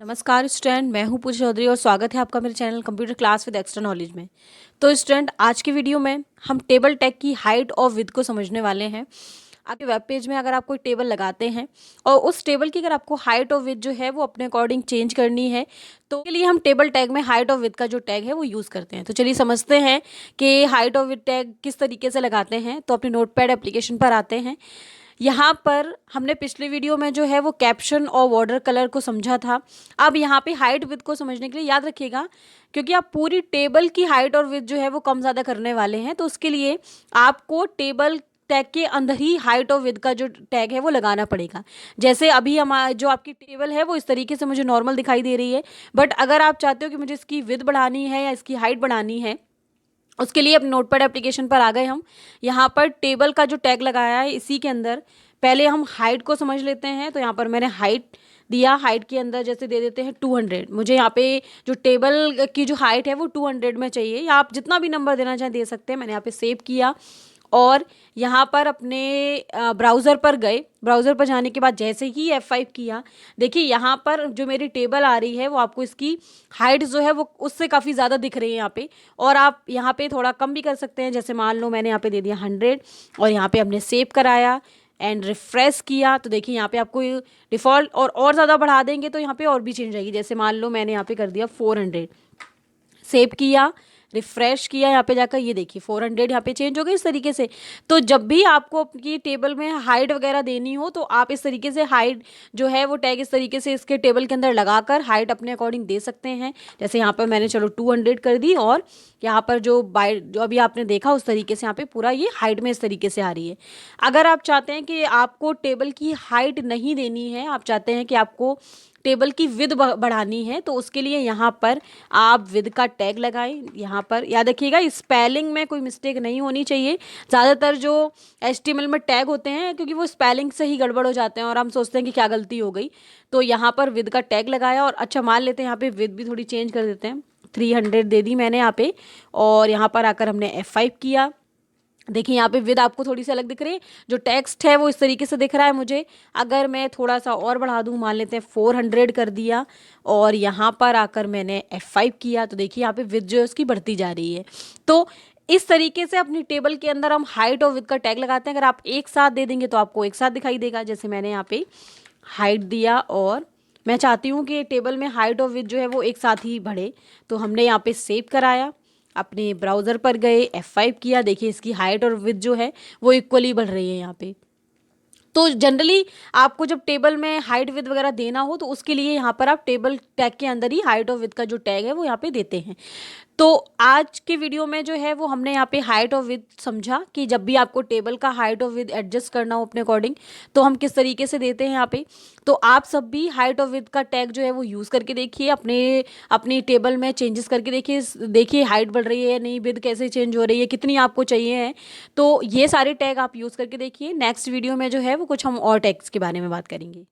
नमस्कार स्टूडेंट, मैं हूं पूजा चौधरी और स्वागत है आपका मेरे channel computer class with extra knowledge में। तो स्टूडेंट, आज की वीडियो में हम टेबल टैग की हाइट और विड्थ को समझने वाले हैं। आपके वेब पेज में अगर आप कोई टेबल लगाते हैं और उस टेबल की अगर आपको हाइट और विड्थ जो है वो अपने अकॉर्डिंग चेंज करनी है, तो उसके लिए हम टेबल टैग में हाइट और विड्थ का जो टैग है वो यूज़ करते हैं। तो चलिए समझते हैं कि हाइट और विड्थ टैग किस तरीके से लगाते हैं। तो अपने नोटपैड एप्लीकेशन पर आते हैं। यहाँ पर हमने पिछले वीडियो में जो है वो कैप्शन और बॉर्डर कलर को समझा था। अब यहाँ पे हाइट विड्थ को समझने के लिए याद रखिएगा, क्योंकि आप पूरी टेबल की हाइट और विड्थ जो है वो कम ज़्यादा करने वाले हैं, तो उसके लिए आपको टेबल टैग के अंदर ही हाइट और विड्थ का जो टैग है वो लगाना पड़ेगा। जैसे अभी हमारा जो आपकी टेबल है वो इस तरीके से मुझे नॉर्मल दिखाई दे रही है, बट अगर आप चाहते हो कि मुझे इसकी विड्थ बढ़ानी है या इसकी हाइट बढ़ानी है, उसके लिए अपने नोटपैड एप्लीकेशन पर आ गए हम। यहाँ पर टेबल का जो टैग लगाया है इसी के अंदर पहले हम हाइट को समझ लेते हैं। तो यहाँ पर मैंने हाइट दिया, हाइट के अंदर जैसे दे देते हैं 200। मुझे यहाँ पे जो टेबल की जो हाइट है वो 200 में चाहिए, या आप जितना भी नंबर देना चाहें दे सकते हैं। मैंने यहाँ पे सेव किया और यहाँ पर अपने ब्राउज़र पर गए। ब्राउज़र पर जाने के बाद जैसे ही F5 किया, देखिए यहाँ पर जो मेरी टेबल आ रही है वो आपको इसकी हाइट जो है वो उससे काफ़ी ज़्यादा दिख रही है यहाँ पे, और आप यहाँ पे थोड़ा कम भी कर सकते हैं। जैसे मान लो मैंने यहाँ पे दे दिया 100 और यहाँ पे हमने सेव कराया एंड रिफ्रेश किया, तो देखिए यहाँ पे आपको डिफ़ॉल्ट और ज़्यादा बढ़ा देंगे तो यहाँ पे और भी चेंज आएगी। जैसे मान लो मैंने यहाँ पे कर दिया 400, सेव किया, रिफ्रेश किया, यहाँ पे जाकर ये देखिए 400 यहाँ पे चेंज हो गई इस तरीके से। तो जब भी आपको अपनी टेबल में हाइट वगैरह देनी हो तो आप इस तरीके से हाइट जो है वो टैग इस तरीके से इसके टेबल के अंदर लगाकर हाइट अपने अकॉर्डिंग दे सकते हैं। जैसे यहाँ पर मैंने चलो 200 कर दी, और यहाँ पर जो अभी आपने देखा उस तरीके से यहाँ पे पूरा ये हाइट में इस तरीके से आ रही है। अगर आप चाहते हैं कि आपको टेबल की हाइट नहीं देनी है, आप चाहते हैं कि आपको टेबल की विड्थ बढ़ानी है, तो उसके लिए यहाँ पर आप विड्थ का टैग लगाएं। यहाँ पर याद रखिएगा स्पेलिंग में कोई मिस्टेक नहीं होनी चाहिए। ज़्यादातर जो HTML में टैग होते हैं क्योंकि वो स्पेलिंग से ही गड़बड़ हो जाते हैं और हम सोचते हैं कि क्या गलती हो गई। तो यहाँ पर विड्थ का टैग लगाया, और अच्छा मान लेते हैं यहाँ पे विड्थ भी थोड़ी चेंज कर देते हैं, 300 दे दी मैंने यहाँ पे, और यहाँ पर आकर हमने F5 किया। देखिए यहाँ पे विद आपको थोड़ी सी अलग दिख रही है, जो टेक्स्ट है वो इस तरीके से दिख रहा है मुझे। अगर मैं थोड़ा सा और बढ़ा दूँ, मान लेते हैं 400 कर दिया, और यहाँ पर आकर मैंने F5 किया, तो देखिए यहाँ पे विद जो है उसकी बढ़ती जा रही है। तो इस तरीके से अपनी टेबल के अंदर हम हाइट और विद का टैग लगाते हैं। अगर आप एक साथ दे देंगे तो आपको एक साथ दिखाई देगा। जैसे मैंने यहाँ पे हाइट दिया और मैं चाहती हूँ कि टेबल में हाइट और विद जो है वो एक साथ ही बढ़े, तो हमने यहाँ पे सेव कराया, अपने ब्राउज़र पर गए, F5 किया, देखिए इसकी हाइट और विड्थ जो है वो इक्वली बढ़ रही है यहाँ पे। तो जनरली आपको जब टेबल में हाइट विड्थ वगैरह देना हो तो उसके लिए यहाँ पर आप टेबल टैग के अंदर ही हाइट और विड्थ का जो टैग है वो यहाँ पे देते हैं। तो आज के वीडियो में जो है वो हमने यहाँ पे हाइट और विड्थ समझा कि जब भी आपको टेबल का हाइट और विड्थ एडजस्ट करना हो अपने अकॉर्डिंग तो हम किस तरीके से देते हैं यहाँ पे। तो आप सब भी हाइट और विड्थ का टैग जो है वो यूज़ करके देखिए, अपनी टेबल में चेंजेस करके देखिए हाइट बढ़ रही है या नहीं, विड्थ कैसे चेंज हो रही है, कितनी आपको चाहिए है। तो ये सारे टैग आप यूज़ करके देखिए। नेक्स्ट वीडियो में जो है वो कुछ हम और टैग्स के बारे में बात करेंगे।